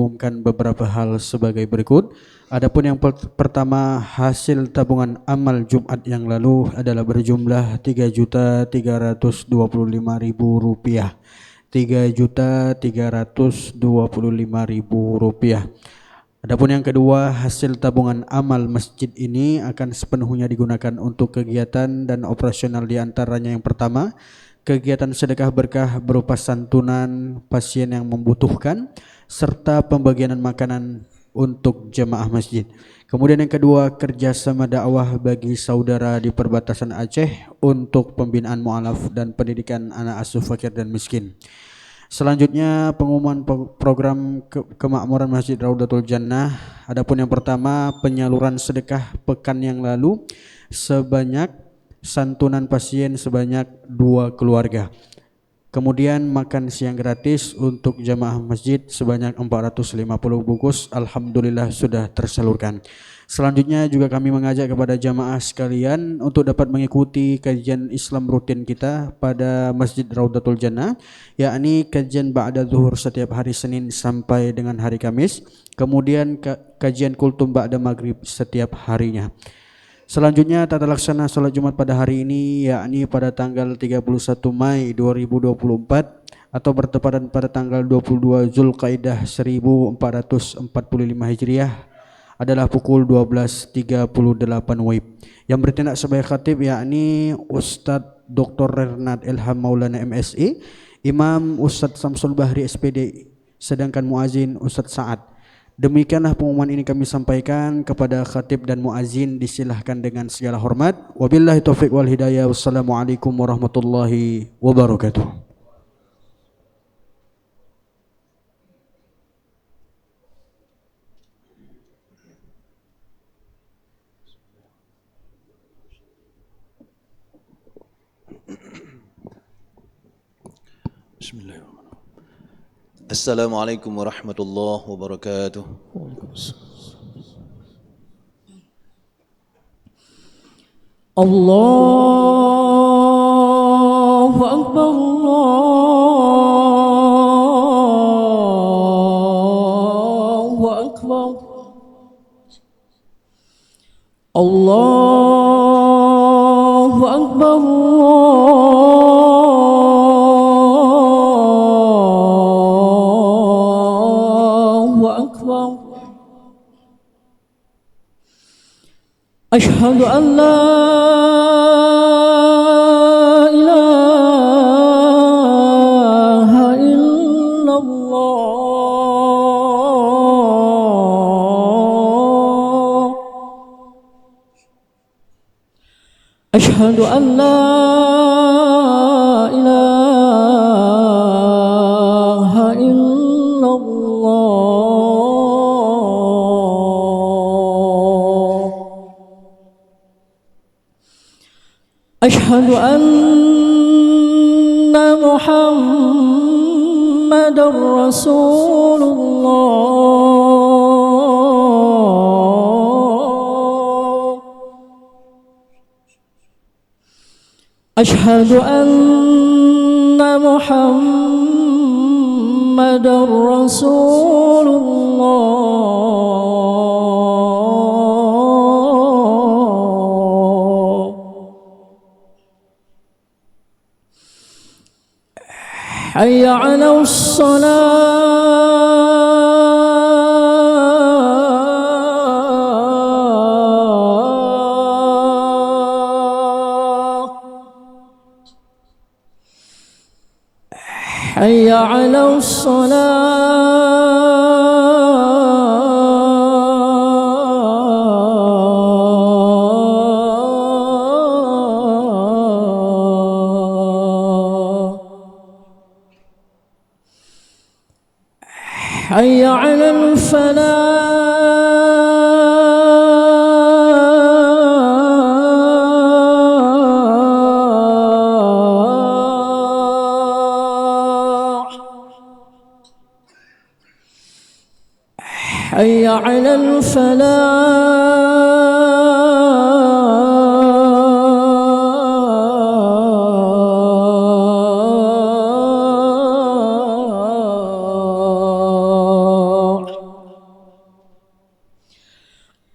mengumumkan beberapa hal sebagai berikut. Adapun yang pertama, hasil tabungan amal Jumat yang lalu adalah berjumlah Rp3.325.000. Rp3.325.000. Adapun yang kedua, hasil tabungan amal masjid ini akan sepenuhnya digunakan untuk kegiatan dan operasional, di antaranya yang pertama, kegiatan sedekah berkah berupa santunan pasien yang membutuhkan serta pembagian makanan untuk jemaah masjid. Kemudian yang kedua, kerjasama dakwah bagi saudara di perbatasan Aceh untuk pembinaan mu'alaf dan pendidikan anak asuh fakir dan miskin. Selanjutnya, pengumuman program kemakmuran Masjid Raudatul Jannah. Adapun yang pertama, penyaluran sedekah pekan yang lalu sebanyak santunan pasien sebanyak 2 keluarga. Kemudian makan siang gratis untuk jamaah masjid sebanyak 450 bungkus, alhamdulillah sudah tersalurkan. Selanjutnya juga kami mengajak kepada jamaah sekalian untuk dapat mengikuti kajian Islam rutin kita pada Masjid Raudatul Jannah, yakni kajian ba'da zuhur setiap hari Senin sampai dengan hari Kamis, kemudian kajian kultum ba'da maghrib setiap harinya. Selanjutnya tata laksana salat Jumat pada hari ini, yakni pada tanggal 31 Mei 2024 atau bertepatan pada tanggal 22 Zulkaidah 1445 Hijriah adalah pukul 12.38 WIB. Yang bertindak sebagai khatib yakni Ustadz Dr. Renat Ilham Maulana MSI, Imam Ustadz Samsul Bahri SPD, sedangkan muazin Ustadz Sa'ad. Demikianlah pengumuman ini kami sampaikan kepada khatib dan muazin, disilahkan dengan segala hormat. Wabillahi taufiq wal hidayah. Wassalamualaikum warahmatullahi wabarakatuh. Bismillahirrahmanirrahim. Assalamualaikum warahmatullahi wabarakatuh. Allahu Akbar, Allahu Akbar, Allahu Akbar, Ashhadu an la ilaha illallah, Ashhadu an la ilaha illallah, Ashhadu anna Muhammadar Rasulullah, Ashhadu anna Muhammadar Rasulullah. Hayya 'alas salah, Hayya 'alas salah, Hayya 'alal falah, Hayya 'alal falah.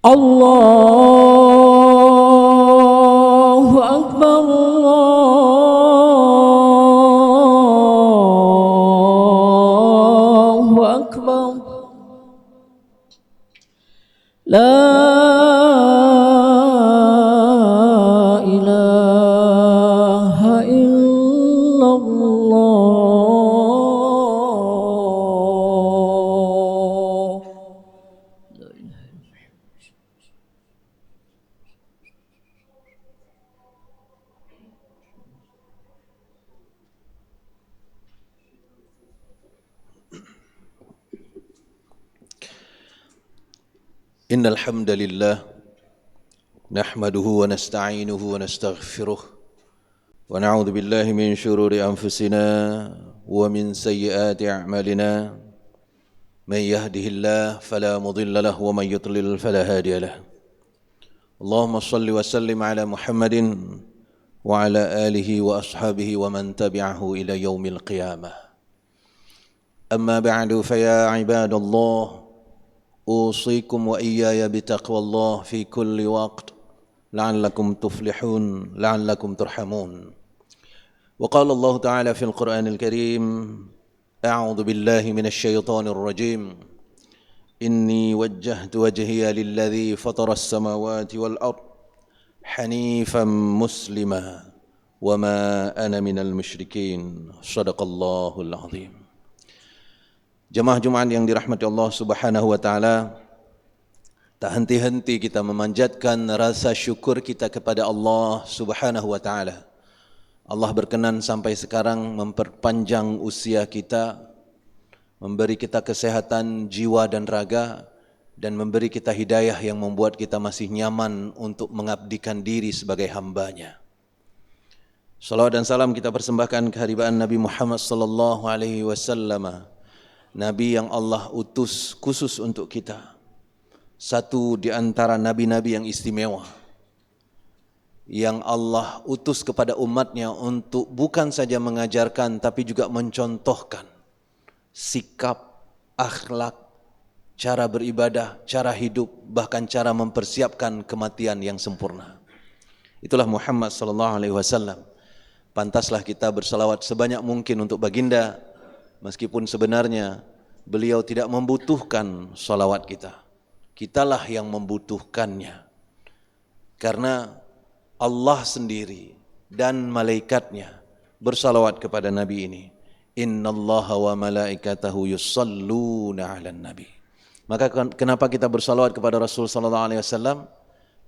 الله أكبر الله أكبر لا إله إلا الله. إن الحمد لله نحمده ونستعينه ونستغفره ونعوذ بالله من شرور أنفسنا ومن سيئات أعمالنا من يهده الله فلا مضل له ومن يضلل فلا هادي له اللهم صل وسلم على محمد وعلى آله وأصحابه ومن تبعه إلى يوم القيامة أما بعد فيا عباد الله أوصيكم وإياي بتقوى الله في كل وقت لعلكم تفلحون لعلكم ترحمون وقال الله تعالى في القرآن الكريم أعوذ بالله من الشيطان الرجيم إني وجهت وجهي للذي فطر السماوات والأرض حنيفا مسلما وما أنا من المشركين صدق الله العظيم. Jemaah Jumat yang dirahmati Allah Subhanahu wa taala, tak henti-henti kita memanjatkan rasa syukur kita kepada Allah Subhanahu wa taala. Allah berkenan sampai sekarang memperpanjang usia kita, memberi kita kesehatan jiwa dan raga, dan memberi kita hidayah yang membuat kita masih nyaman untuk mengabdikan diri sebagai hamba-Nya. Salawat dan salam kita persembahkan kehadiran Nabi Muhammad sallallahu alaihi wasallam, Nabi yang Allah utus khusus untuk kita, satu di antara nabi-nabi yang istimewa, yang Allah utus kepada umatnya untuk bukan saja mengajarkan tapi juga mencontohkan sikap, akhlak, cara beribadah, cara hidup, bahkan cara mempersiapkan kematian yang sempurna. Itulah Muhammad sallallahu alaihi wasallam. Pantaslah kita bersalawat sebanyak mungkin untuk baginda, meskipun sebenarnya beliau tidak membutuhkan salawat kita. Kitalah yang membutuhkannya. Karena Allah sendiri dan malaikatnya bersalawat kepada Nabi ini. Innallaha wa malaikatahu yusalluna 'alan nabi. Maka kenapa kita bersalawat kepada Rasul sallallahu alaihi wasallam?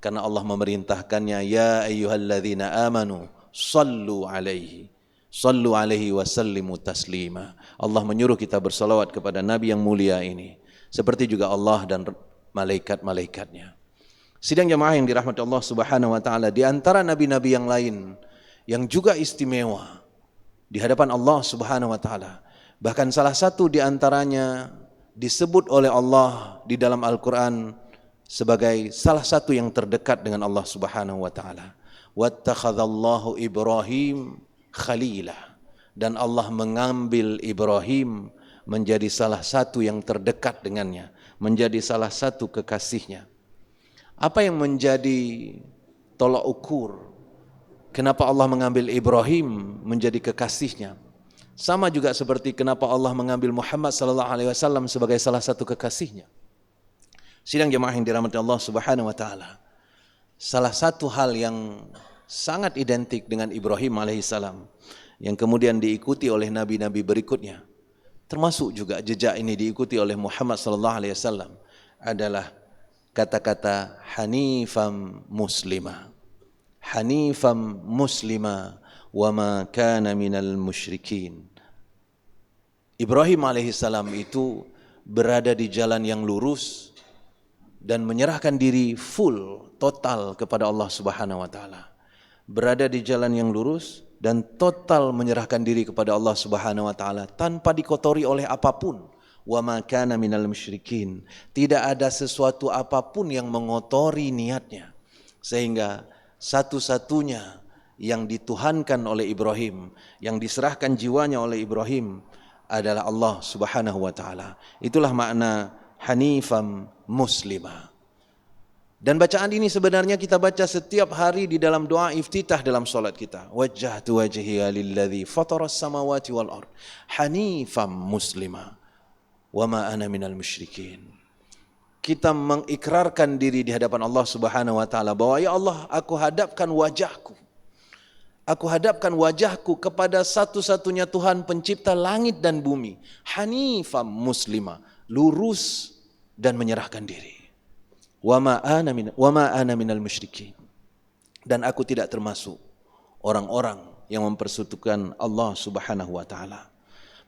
Karena Allah memerintahkannya, ya ayyuhalladzina amanu sallu alaihi wasallimu taslima. Allah menyuruh kita bersalawat kepada Nabi yang mulia ini, seperti juga Allah dan malaikat-malaikatnya. Sidang jamaah yang dirahmati Allah Subhanahu wa taala, di antara nabi-nabi yang lain yang juga istimewa di hadapan Allah Subhanahu wa taala, bahkan salah satu di antaranya disebut oleh Allah di dalam Al-Qur'an sebagai salah satu yang terdekat dengan Allah Subhanahu wa taala. Wattakhadallahu Ibrahim khalilah, dan Allah mengambil Ibrahim menjadi salah satu yang terdekat dengannya, menjadi salah satu kekasihnya. Apa yang menjadi tolak ukur kenapa Allah mengambil Ibrahim menjadi kekasihnya? Sama juga seperti kenapa Allah mengambil Muhammad sallallahu alaihi wasallam sebagai salah satu kekasihnya. Sidang jemaah yang dirahmati Allah Subhanahu wa taala, salah satu hal yang sangat identik dengan Ibrahim alaihissalam yang kemudian diikuti oleh nabi-nabi berikutnya, termasuk juga jejak ini diikuti oleh Muhammad sallallahu alaihi wasallam, adalah kata-kata hanifam muslima. Hanifam muslima wa ma kana minal musyrikin. Ibrahim alaihissalam itu berada di jalan yang lurus dan menyerahkan diri full, total kepada Allah Subhanahu wa taala. Berada di jalan yang lurus dan total menyerahkan diri kepada Allah Subhanahu wa taala tanpa dikotori oleh apapun. Wa ma kana minal musyrikin. Tidak ada sesuatu apapun yang mengotori niatnya. Sehingga satu-satunya yang dituhankan oleh Ibrahim, yang diserahkan jiwanya oleh Ibrahim adalah Allah Subhanahu wa taala. Itulah makna hanifam muslimah. Dan bacaan ini sebenarnya kita baca setiap hari di dalam doa iftitah dalam solat kita. Wajjahtu wajhiya lilladzi fataras samawati wal ard hanifam muslima wa ma ana minal musyrikin. Kita mengikrarkan diri di hadapan Allah Subhanahu wa taala bahwa ya Allah, aku hadapkan wajahku kepada satu-satunya Tuhan pencipta langit dan bumi, hanifam muslima, lurus dan menyerahkan diri. Wa ma ana minal musyrikin. Dan aku tidak termasuk orang-orang yang mempersekutukan Allah Subhanahu wa taala.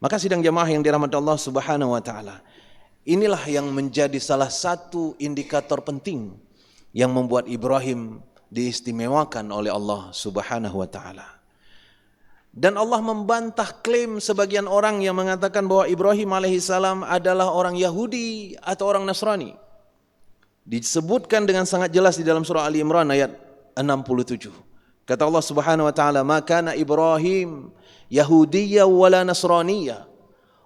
Maka sidang jamaah yang dirahmati Allah Subhanahu wa taala, inilah yang menjadi salah satu indikator penting yang membuat Ibrahim diistimewakan oleh Allah Subhanahu wa taala. Dan Allah membantah klaim sebagian orang yang mengatakan bahwa Ibrahim alaihissalam adalah orang Yahudi atau orang Nasrani. Disebutkan dengan sangat jelas di dalam surah Ali Imran ayat 67. Kata Allah Subhanahu wa taala, "Ma kana Ibrahim Yahudiyya wala Nasraniyya,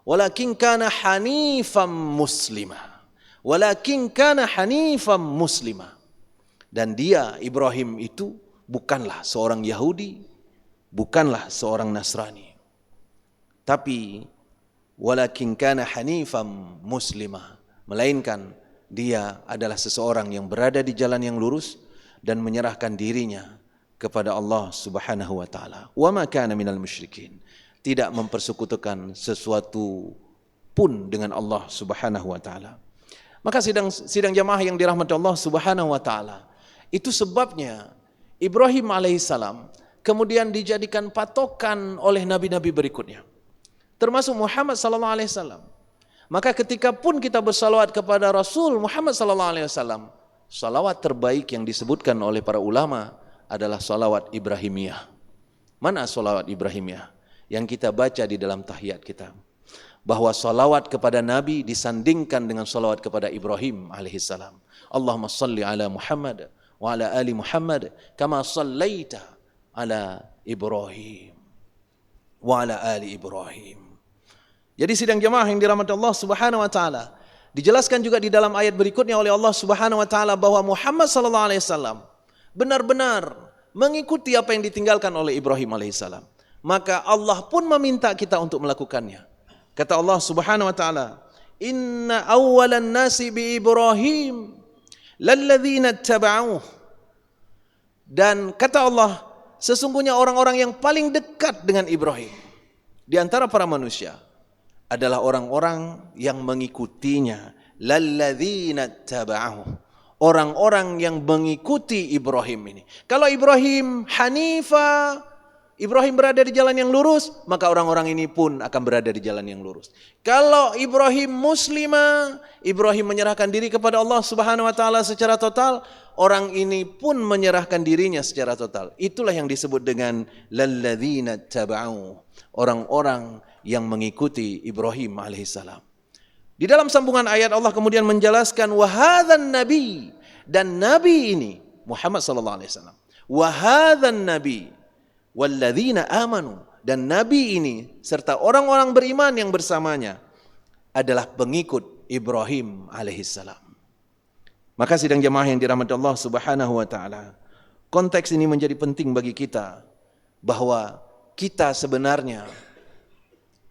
walakin kana hanifan muslima." Walakin kana hanifan muslima. Dan dia Ibrahim itu bukanlah seorang Yahudi, bukanlah seorang Nasrani. Tapi walakin kana hanifan muslima, melainkan dia adalah seseorang yang berada di jalan yang lurus dan menyerahkan dirinya kepada Allah Subhanahu wa taala. Wa ma kana minal musyrikin. Tidak mempersekutukan sesuatu pun dengan Allah Subhanahu wa taala. Maka sidang jamaah yang dirahmati Allah Subhanahu wa taala, itu sebabnya Ibrahim alaihissalam kemudian dijadikan patokan oleh nabi-nabi berikutnya, termasuk Muhammad sallallahu alaihi wasallam. Maka ketika pun kita bersalawat kepada Rasul Muhammad sallallahu alaihi wasallam, salawat terbaik yang disebutkan oleh para ulama adalah salawat Ibrahimiyah. Mana salawat Ibrahimiyah? Yang kita baca di dalam tahiyat kita. Bahwa salawat kepada Nabi disandingkan dengan salawat kepada Ibrahim alaihissalam. Allahumma salli ala Muhammad wa ala ali Muhammad kama sallaita ala Ibrahim wa ala ali Ibrahim. Jadi sidang jemaah yang dirahmati Allah Subhanahu wa taala, dijelaskan juga di dalam ayat berikutnya oleh Allah Subhanahu wa taala bahwa Muhammad sallallahu alaihi wasallam benar-benar mengikuti apa yang ditinggalkan oleh Ibrahim alaihissalam. Maka Allah pun meminta kita untuk melakukannya. Kata Allah Subhanahu wa taala, "Inna awwalan nasi bi Ibrahim lalladzina ittaba'uh." Dan kata Allah, sesungguhnya orang-orang yang paling dekat dengan Ibrahim di antara para manusia adalah orang-orang yang mengikutinya. Lalladzina ittaba'uh, orang-orang yang mengikuti Ibrahim ini. Kalau Ibrahim hanifa, Ibrahim berada di jalan yang lurus, maka orang-orang ini pun akan berada di jalan yang lurus. Kalau Ibrahim muslima, Ibrahim menyerahkan diri kepada Allah Subhanahu wa taala secara total, orang ini pun menyerahkan dirinya secara total. Itulah yang disebut dengan lalladzina taba'u, orang-orang yang mengikuti Ibrahim alaihissalam. Di dalam sambungan ayat Allah kemudian menjelaskan wa hadzan nabi, dan nabi ini Muhammad sallallahu alaihi wasallam. Wa hadzan nabi walladzina amanu, dan nabi ini serta orang-orang beriman yang bersamanya adalah pengikut Ibrahim alaihissalam. Maka sidang jemaah yang dirahmati Allah Subhanahu wa taala, konteks ini menjadi penting bagi kita bahwa kita sebenarnya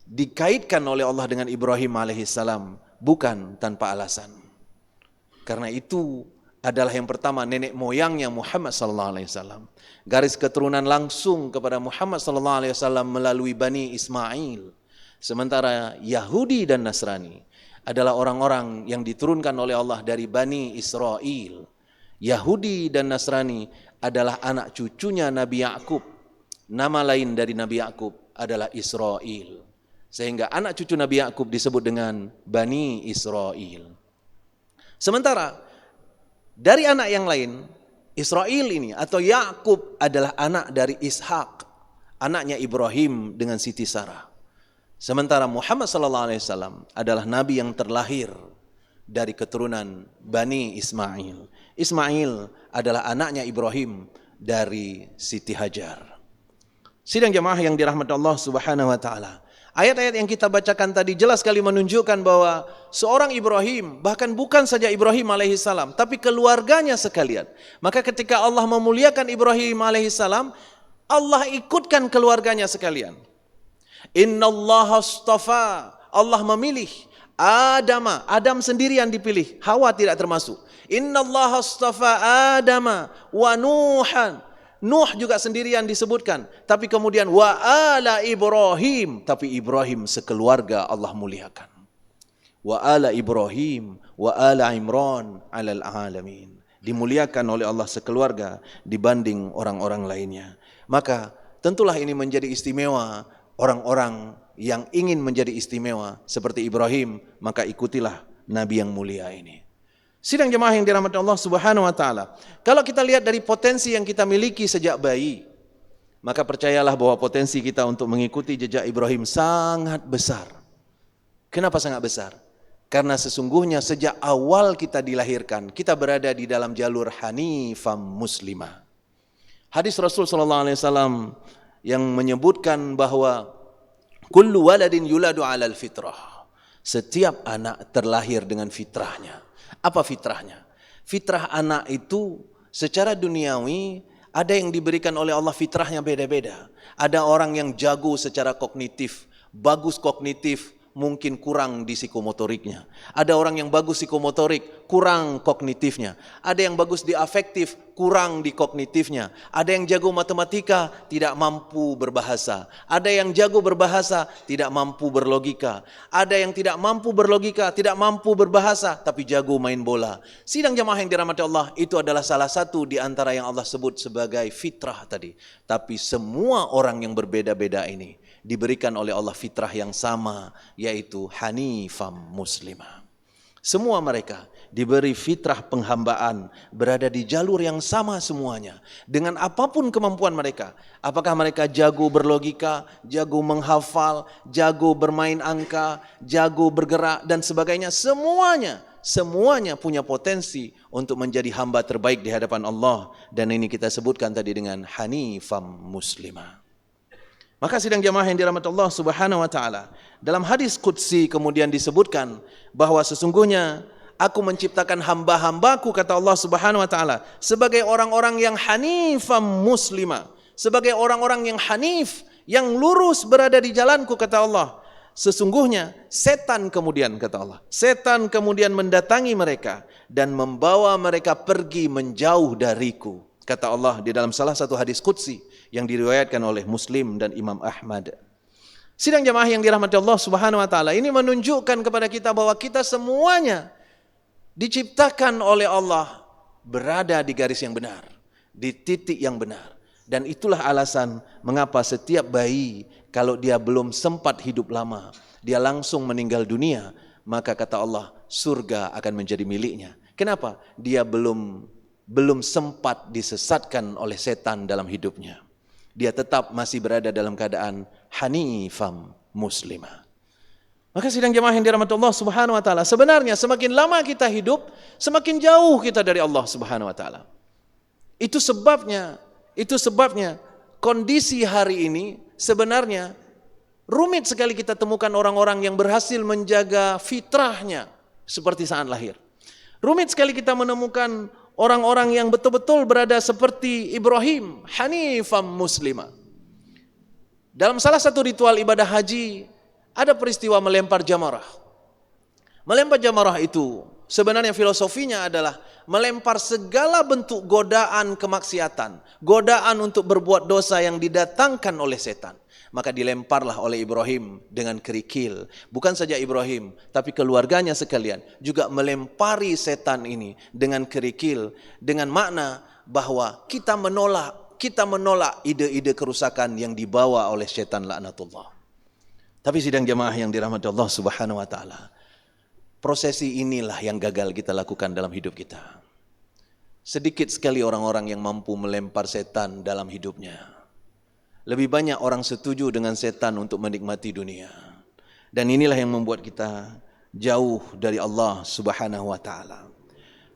dikaitkan oleh Allah dengan Ibrahim alaihissalam bukan tanpa alasan. Karena itu adalah yang pertama nenek moyangnya Muhammad sallallahu alaihi wasallam. Garis keturunan langsung kepada Muhammad sallallahu alaihi wasallam melalui Bani Ismail. Sementara Yahudi dan Nasrani adalah orang-orang yang diturunkan oleh Allah dari Bani Israel. Yahudi dan Nasrani adalah anak cucunya Nabi Yakub. Nama lain dari Nabi Yakub adalah Israel. Sehingga anak cucu Nabi Yakub disebut dengan Bani Israel. Sementara dari anak yang lain, Israel ini atau Yakub adalah anak dari Ishak, anaknya Ibrahim dengan Siti Sarah. Sementara Muhammad sallallahu alaihi wasallam adalah nabi yang terlahir dari keturunan Bani Ismail. Ismail adalah anaknya Ibrahim dari Siti Hajar. Sidang jemaah yang dirahmati Allah Subhanahu wa taala, Ayat-ayat yang kita bacakan tadi jelas sekali menunjukkan bahwa seorang Ibrahim, bahkan bukan saja Ibrahim alaihissalam, tapi keluarganya sekalian. Maka ketika Allah memuliakan Ibrahim alaihissalam, Allah ikutkan keluarganya sekalian. Innallaha astafa, Allah memilih Adam sendiri yang dipilih, Hawa tidak termasuk. Innallaha astafa Adama wa Nuhan, Nuh juga sendirian disebutkan, tapi kemudian wa ala Ibrahim, tapi Ibrahim sekeluarga Allah muliakan. Wa ala Ibrahim wa ala Imran alal alamin, dimuliakan oleh Allah sekeluarga dibanding orang-orang lainnya. Maka tentulah ini menjadi istimewa orang-orang yang ingin menjadi istimewa seperti Ibrahim, maka ikutilah Nabi yang mulia ini. Sidang jemaah yang dirahmati Allah Subhanahu wa taala. Kalau kita lihat dari potensi yang kita miliki sejak bayi, maka percayalah bahwa potensi kita untuk mengikuti jejak Ibrahim sangat besar. Kenapa sangat besar? Karena sesungguhnya sejak awal kita dilahirkan, kita berada di dalam jalur hanifam muslimah. Hadis Rasul sallallahu alaihi wasallam yang menyebutkan bahwa kullu waladin yuladu 'alal fitrah. Setiap anak terlahir dengan fitrahnya. Apa fitrahnya? Fitrah anak itu secara duniawi ada yang diberikan oleh Allah fitrahnya beda-beda. Ada orang yang jago secara kognitif, bagus kognitif, mungkin kurang di psikomotoriknya. Ada orang yang bagus psikomotorik, kurang kognitifnya. Ada yang bagus di afektif, kurang di kognitifnya. Ada yang jago matematika, tidak mampu berbahasa. Ada yang jago berbahasa, tidak mampu berlogika. Ada yang tidak mampu berlogika, tidak mampu berbahasa, tapi jago main bola. Sidang jamaah yang dirahmati Allah, itu adalah salah satu di antara yang Allah sebut sebagai fitrah tadi. Tapi semua orang yang berbeda-beda ini diberikan oleh Allah fitrah yang sama, yaitu hanifam muslimah. Semua mereka diberi fitrah penghambaan, berada di jalur yang sama semuanya, dengan apapun kemampuan mereka. Apakah mereka jago berlogika, jago menghafal, jago bermain angka, jago bergerak dan sebagainya, semuanya punya potensi untuk menjadi hamba terbaik di hadapan Allah. Dan ini kita sebutkan tadi dengan hanifam muslimah. Maka sidang jamaah yang dirahmati Allah Subhanahu wa taala, dalam hadis qudsi kemudian disebutkan bahwa sesungguhnya aku menciptakan hamba-hambaku, kata Allah Subhanahu wa taala, sebagai orang-orang yang hanifam muslimah, sebagai orang-orang yang hanif, yang lurus berada di jalanku, kata Allah. Sesungguhnya setan kemudian, kata Allah, setan kemudian mendatangi mereka dan membawa mereka pergi menjauh dariku, kata Allah di dalam salah satu hadis qudsi yang diriwayatkan oleh Muslim dan Imam Ahmad. Sidang jamaah yang dirahmati Allah Subhanahu wa taala, ini menunjukkan kepada kita bahwa kita semuanya diciptakan oleh Allah berada di garis yang benar, di titik yang benar. Dan itulah alasan mengapa setiap bayi kalau dia belum sempat hidup lama, dia langsung meninggal dunia, maka kata Allah surga akan menjadi miliknya. Kenapa? Dia belum sempat disesatkan oleh setan dalam hidupnya. Dia tetap masih berada dalam keadaan hanifam muslimah. Maka sidang jamaah yang dirahmati Allah Subhanahu wa taala, sebenarnya semakin lama kita hidup, semakin jauh kita dari Allah Subhanahu wa taala. Itu sebabnya kondisi hari ini sebenarnya rumit sekali kita temukan orang-orang yang berhasil menjaga fitrahnya seperti saat lahir. Rumit sekali kita menemukan orang-orang yang betul-betul berada seperti Ibrahim, hanifam muslimah. Dalam salah satu ritual ibadah haji, ada peristiwa melempar jamarah. Melempar jamarah itu sebenarnya filosofinya adalah melempar segala bentuk godaan kemaksiatan, godaan untuk berbuat dosa yang didatangkan oleh setan. Maka dilemparlah oleh Ibrahim dengan kerikil. Bukan saja Ibrahim, tapi keluarganya sekalian juga melempari setan ini dengan kerikil, dengan makna bahwa kita menolak ide-ide kerusakan yang dibawa oleh setan laknatullah. Tapi sidang jamaah yang dirahmati Allah Subhanahu wa taala, prosesi inilah yang gagal kita lakukan dalam hidup kita. Sedikit sekali orang-orang yang mampu melempar setan dalam hidupnya. Lebih banyak orang setuju dengan setan untuk menikmati dunia. Dan inilah yang membuat kita jauh dari Allah Subhanahu wa taala.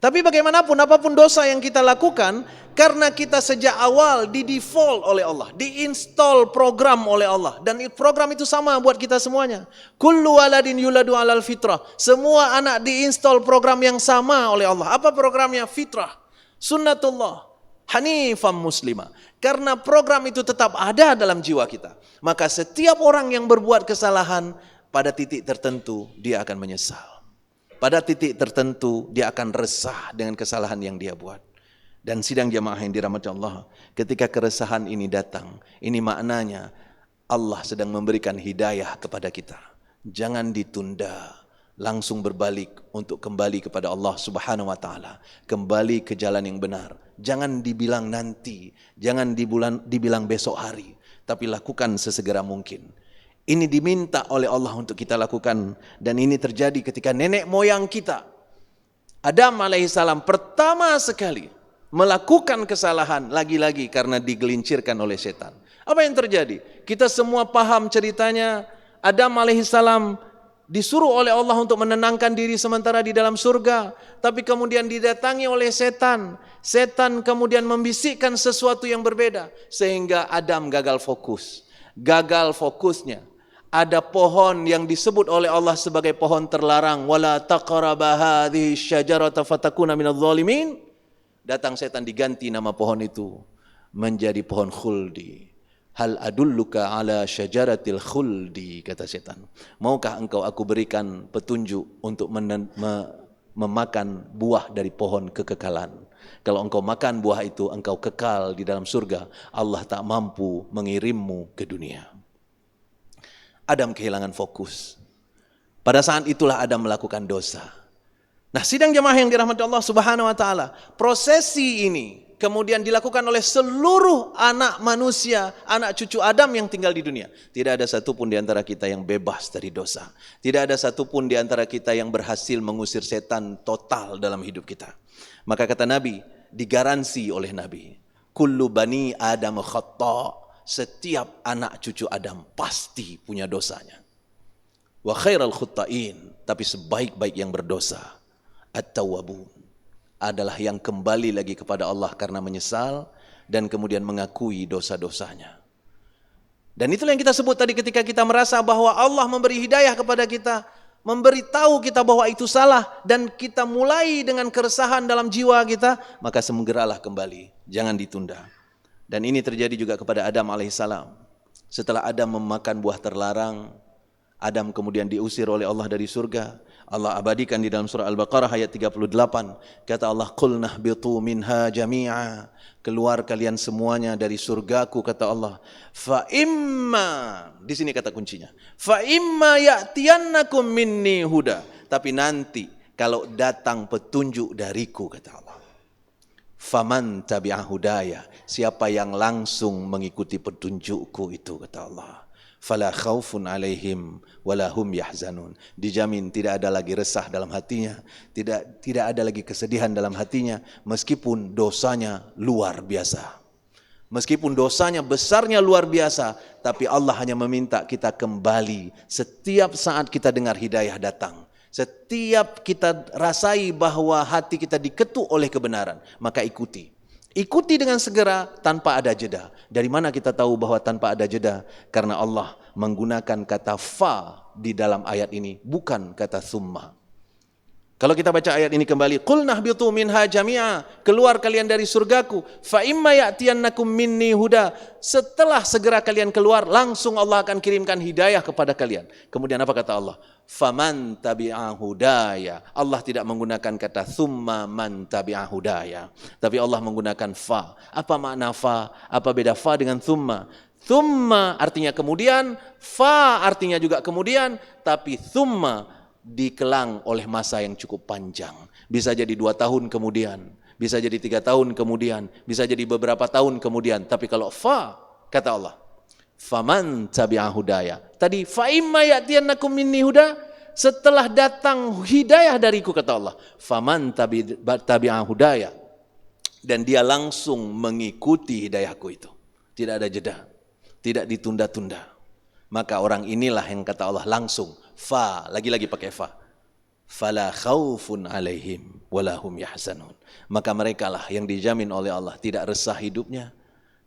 Tapi bagaimanapun, apapun dosa yang kita lakukan, karena kita sejak awal di-default oleh Allah, di-install program oleh Allah. Dan program itu sama buat kita semuanya. Kullu waladin yuladu alal fitrah. Semua anak di-install program yang sama oleh Allah. Apa programnya? Fitrah. Sunnatullah. Hanifam muslimah. Karena program itu tetap ada dalam jiwa kita. Maka setiap orang yang berbuat kesalahan, pada titik tertentu dia akan menyesal. Pada titik tertentu dia akan resah dengan kesalahan yang dia buat. Dan sidang jamaah yang dirahmati Allah, ketika keresahan ini datang, ini maknanya Allah sedang memberikan hidayah kepada kita. Jangan ditunda, langsung berbalik untuk kembali kepada Allah Subhanahu wa taala, kembali ke jalan yang benar. Jangan dibilang nanti, jangan dibilang besok hari, tapi lakukan sesegera mungkin. Ini diminta oleh Allah untuk kita lakukan, dan ini terjadi ketika nenek moyang kita Adam alaihissalam pertama sekali melakukan kesalahan, lagi-lagi karena digelincirkan oleh setan. Apa yang terjadi? Kita semua paham ceritanya. Adam alaihissalam disuruh oleh Allah untuk menenangkan diri sementara di dalam surga, tapi kemudian didatangi oleh setan. Setan kemudian membisikkan sesuatu yang berbeda, sehingga Adam gagal fokus. Gagal fokusnya. Ada pohon yang disebut oleh Allah sebagai pohon terlarang. Wala taqraba hadhihi syajarata fatakuna minadh dhalimin. Datang setan diganti nama pohon itu menjadi pohon khuldi. Hal adulluka ala syajaratil khuldi, kata setan. Maukah engkau aku berikan petunjuk untuk memakan buah dari pohon kekekalan. Kalau engkau makan buah itu, engkau kekal di dalam surga. Allah tak mampu mengirimmu ke dunia. Adam kehilangan fokus. Pada saat itulah Adam melakukan dosa. Nah, sidang jemaah yang dirahmati Allah Subhanahu wa taala, prosesi ini kemudian dilakukan oleh seluruh anak manusia, anak cucu Adam yang tinggal di dunia. Tidak ada satupun di antara kita yang bebas dari dosa. Tidak ada satupun di antara kita yang berhasil mengusir setan total dalam hidup kita. Maka kata Nabi, digaransi oleh Nabi, kullu bani Adam khata'. Setiap anak cucu Adam pasti punya dosanya. Wa khairal khutta'in, tapi sebaik-baik yang berdosa, at-tawwabun, adalah yang kembali lagi kepada Allah karena menyesal dan kemudian mengakui dosa-dosanya. Dan itulah yang kita sebut tadi ketika kita merasa bahwa Allah memberi hidayah kepada kita, memberitahu kita bahwa itu salah, dan kita mulai dengan keresahan dalam jiwa kita, maka segeralah kembali, jangan ditunda. Dan ini terjadi juga kepada Adam alaihissalam. Setelah Adam memakan buah terlarang, Adam kemudian diusir oleh Allah dari surga. Allah abadikan di dalam surah Al-Baqarah ayat 38. Kata Allah, "Qul nahbitu minha jami'a." Keluar kalian semuanya dari surgaku, kata Allah. Fa imma, di sini kata kuncinya. Fa imma ya'tiyannakum minni huda. Tapi nanti kalau datang petunjuk dariku, kata Allah. Faman tabi'a hudaya, siapa yang langsung mengikuti petunjukku itu, kata Allah, fala khaufun alaihim wala hum yahzanun, dijamin tidak ada lagi resah dalam hatinya, tidak ada lagi kesedihan dalam hatinya, meskipun dosanya luar biasa. Meskipun dosanya besarnya luar biasa, tapi Allah hanya meminta kita kembali setiap saat kita dengar hidayah datang. Setiap kita rasai bahwa hati kita diketuk oleh kebenaran, maka ikuti. Ikuti dengan segera tanpa ada jeda. Dari mana kita tahu bahwa tanpa ada jeda? Karena Allah menggunakan kata fa di dalam ayat ini, bukan kata summa. Kalau kita baca ayat ini kembali, qul nahbitu minha jami'a, keluar kalian dari surgaku, fa imma ya'tiyannakum minni huda, setelah segera kalian keluar, langsung Allah akan kirimkan hidayah kepada kalian. Kemudian apa kata Allah? Faman tabi'a hudaya. Allah tidak menggunakan kata thumma man tabi'a hudaya, tapi Allah menggunakan fa. Apa makna fa? Apa beda fa dengan thumma? Thumma artinya kemudian, fa artinya juga kemudian, tapi thumma dikelang oleh masa yang cukup panjang. Bisa jadi 2 tahun kemudian, bisa jadi 3 tahun kemudian, bisa jadi beberapa tahun kemudian. Tapi kalau fa, kata Allah, faman tabi'a hudaya. Tadi fa imma ya'tiyannakum minni huda, setelah datang hidayah dariku, kata Allah, faman tabi'a hudaya, dan dia langsung mengikuti hidayahku itu. Tidak ada jeda, tidak ditunda-tunda. Maka orang inilah yang kata Allah langsung fa, lagi-lagi pakai fa, fala khaufun alaihim wala hum yahzanun. Maka merekalah yang dijamin oleh Allah tidak resah hidupnya,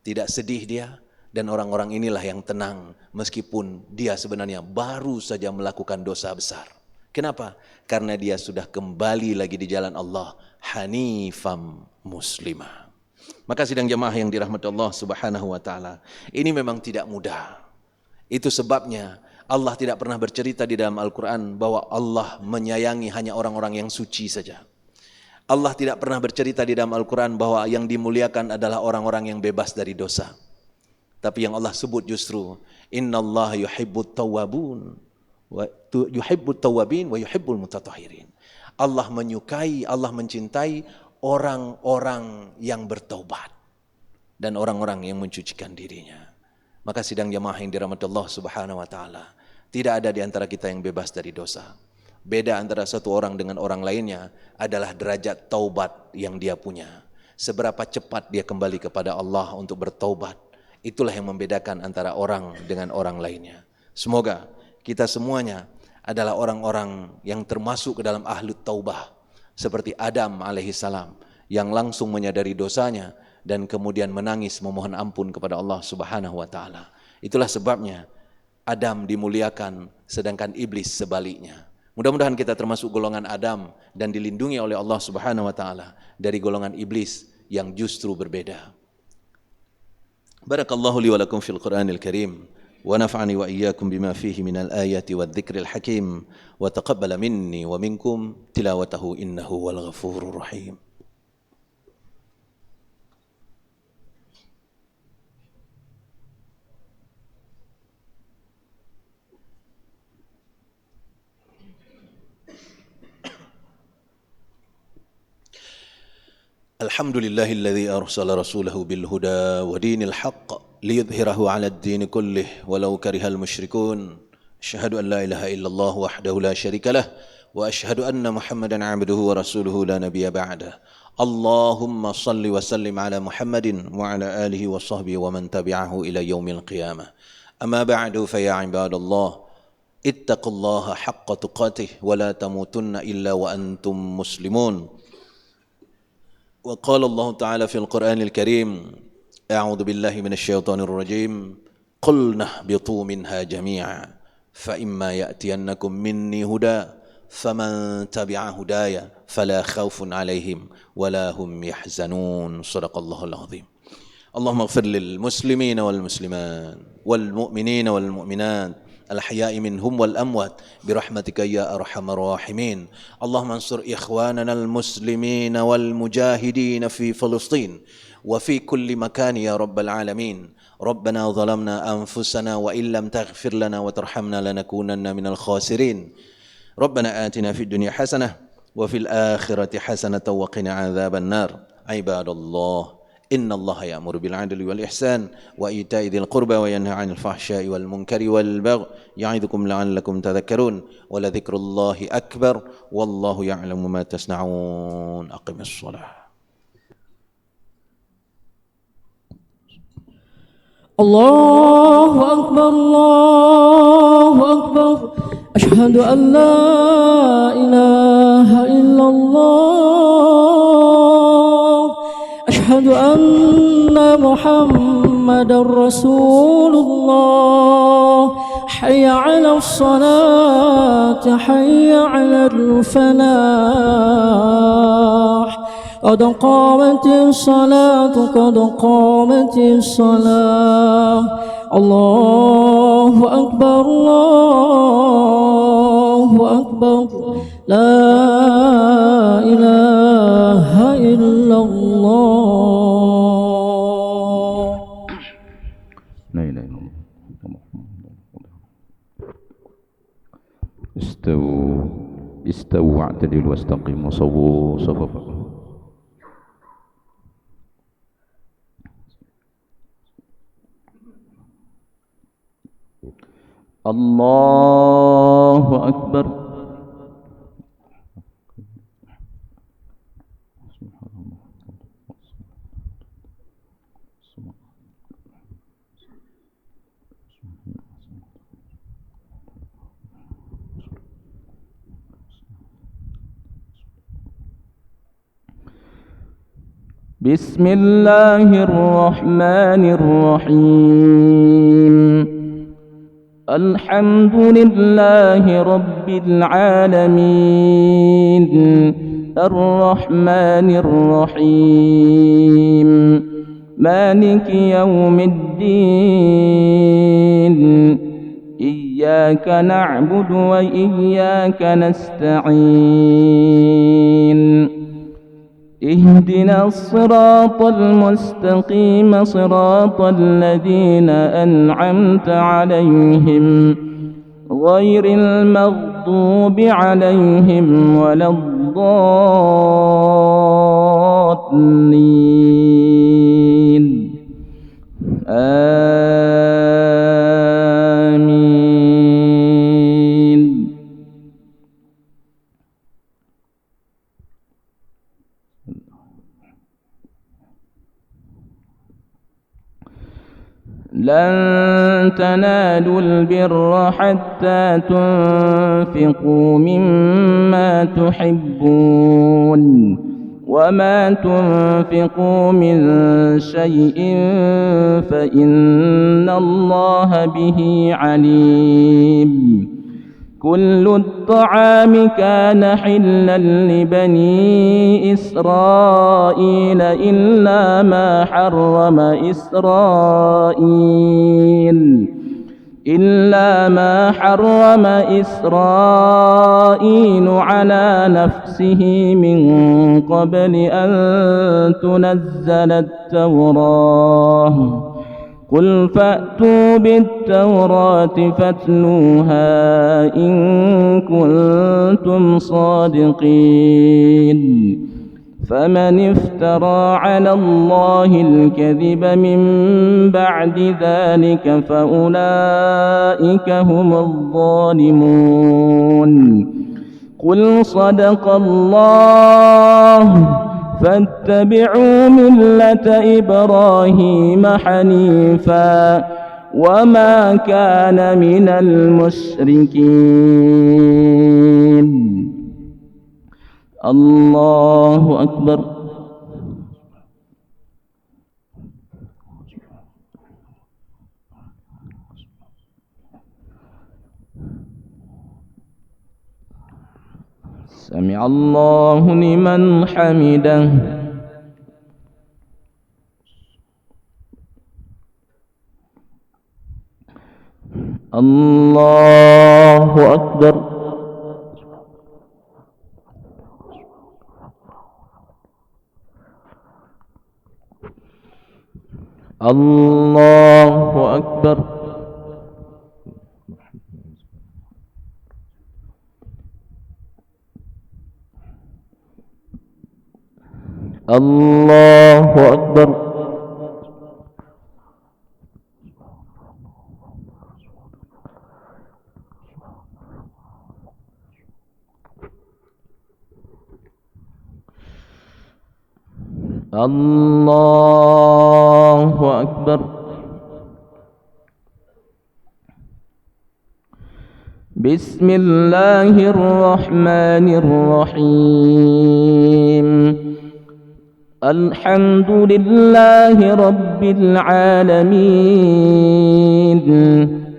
tidak sedih dia, dan orang-orang inilah yang tenang meskipun dia sebenarnya baru saja melakukan dosa besar. Kenapa? Karena dia sudah kembali lagi di jalan Allah, hanifam muslimah. Maka sidang jamaah yang dirahmati Allah Subhanahu wa taala, ini memang tidak mudah. Itu sebabnya Allah tidak pernah bercerita di dalam Al-Quran bahwa Allah menyayangi hanya orang-orang yang suci saja. Allah tidak pernah bercerita di dalam Al-Quran bahwa yang dimuliakan adalah orang-orang yang bebas dari dosa. Tapi yang Allah sebut justru innallaha yuhibbut tawwabun wa yuhibbut tawwabin wa yuhibbul mutatahhirin. Allah menyukai, Allah mencintai orang-orang yang bertaubat dan orang-orang yang mencucikan dirinya. Maka sidang jamaah yang dirahmati Allah Subhanahu wa taala, tidak ada di antara kita yang bebas dari dosa. Beda antara satu orang dengan orang lainnya adalah derajat taubat yang dia punya. Seberapa cepat dia kembali kepada Allah untuk bertaubat, itulah yang membedakan antara orang dengan orang lainnya. Semoga kita semuanya adalah orang-orang yang termasuk ke dalam ahlu taubah, seperti Adam alaihissalam yang langsung menyadari dosanya dan kemudian menangis memohon ampun kepada Allah Subhanahu wa taala. Itulah sebabnya Adam dimuliakan sedangkan iblis sebaliknya. Mudah-mudahan kita termasuk golongan Adam dan dilindungi oleh Allah Subhanahu wa taala dari golongan iblis yang justru berbeda. Barakallahu li wa lakum fil Qur'anil Karim wa nafa'ani wa iyyakum bima fihi minal ayati wadh-dhikril hakim wa taqabbala minni wa minkum tilawatahu innahu wal ghafurur rahim. الحمد لله الذي أرسل رسوله بالهدى ودين الحق ليظهره على الدين كله ولو كره المشركون. أشهد أن لا إله إلا الله وحده لا شريك له وأشهد أن محمدا عبده ورسوله لا نبي بعده. اللهم صل وسلم على محمد وعلى آله وصحبه ومن تبعه إلى يوم القيامة. أما بعد فيا عباد الله اتقوا الله حق تقاته ولا تموتن إلا وأنتم مسلمون. وقال الله تعالى في القرآن الكريم أعوذ بالله من الشيطان الرجيم قلنا اهبطوا منها جميعا فإما يأتينكم مني هدى فمن تبع هداي فلا خوف عليهم ولا هم يحزنون. صدق الله العظيم. اللهم اغفر للمسلمين والمسلمات والمؤمنين والمؤمنات الأحياء منهم والأموات برحمتك يا أرحم الراحمين. اللهم انصر إخواننا المسلمين والمجاهدين في فلسطين وفي كل مكان يا رب العالمين. ربنا ظلمنا أنفسنا وإن لم تغفر لنا وترحمنا لنكونن من الخاسرين. ربنا آتنا في الدنيا حسنة وفي الآخرة حسنة وقنا عذاب النار. عباد الله إن الله يأمر بالعدل والإحسان وإيتاء ذي القربى وينهى عن الفحشاء والمنكر والبغي يعظكم لعلكم تذكرون ولذكر الله أكبر والله يعلم ما تصنعون. أقم الصلاة. الله أكبر الله أكبر أشهد أن لا إله إلا الله أشهد أن محمدا رسول الله حي على الصلاة حي على الفلاح قد قامت الصلاة قد قامت الصلاة الله أكبر الله أكبر لا إله إلا الله. لا إله إلا الله. استووا واعتدلوا واستقيموا صووا صفوفكم. الله أكبر. بسم الله الرحمن الرحيم الحمد لله رب العالمين الرحمن الرحيم مالك يوم الدين إياك نعبد وإياك نستعين اهدنا الصراط المستقيم صراط الذين أنعمت عليهم غير المغضوب عليهم ولا الضالين آمين. لن تنالوا البر حتى تنفقوا مما تحبون وما تنفقوا من شيء فإن الله به عليم. كل الطعام كان حلا لبني إسرائيل إلا ما حرم إسرائيل على نفسه من قبل أن تنزل التوراة. قل فأتوا بالتوراة فاتلوها إن كنتم صادقين. فمن افترى على الله الكذب من بعد ذلك فأولئك هم الظالمون. قل صدق الله فاتبعوا ملة إبراهيم حنيفا وما كان من المشركين. الله أكبر. سمع الله لمن حمده. الله أكبر. الله أكبر. الله أكبر. الله أكبر. بسم الله الرحمن الرحيم الحمد لله رب العالمين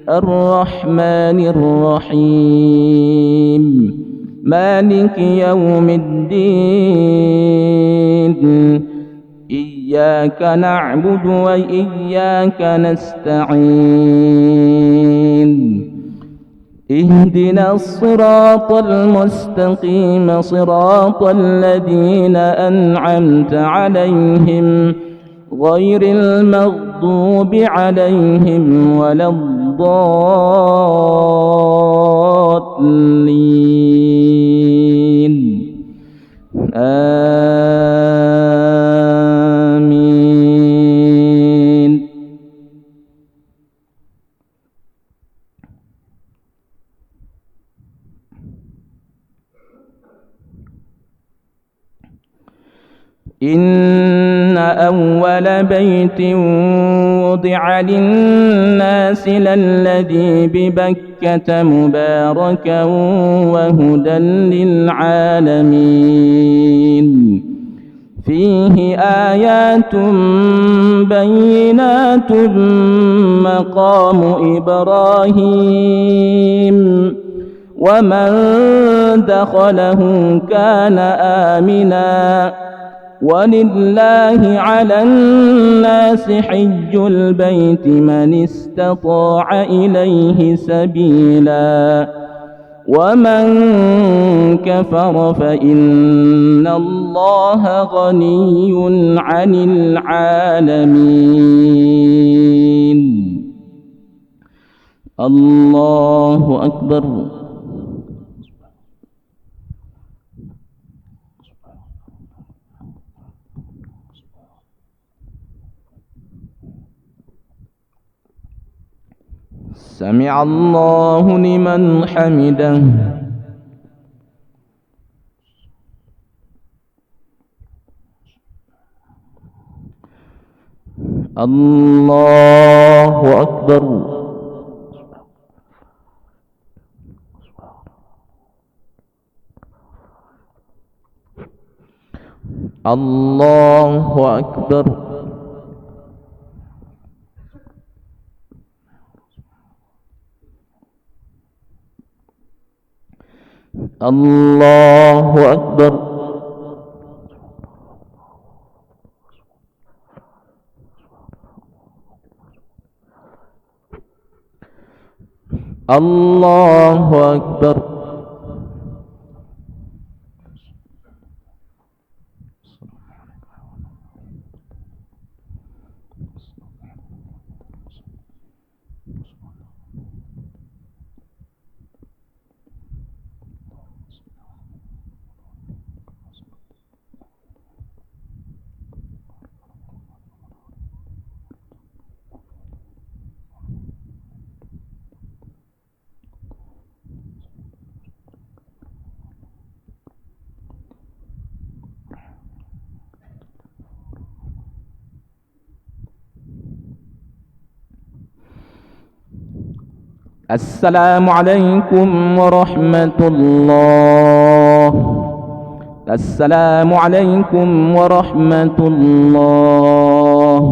الرحمن الرحيم مالك يوم الدين إياك نعبد وإياك نستعين اهدنا الصراط المستقيم صراط الذين أنعمت عليهم غير المغضوب عليهم ولا الضالين. آمين. إن أول بيت وضع للناس للذي ببكة مباركا وهدى للعالمين فيه آيات بينات مقام إبراهيم ومن دخله كان آمنا ولله على الناس حج البيت من استطاع إليه سبيلا ومن كفر فإن الله غني عن العالمين. الله أكبر. سمع الله لمن حمده. الله أكبر. الله أكبر. الله أكبر. الله أكبر. السلام عليكم ورحمة الله. السلام عليكم ورحمة الله.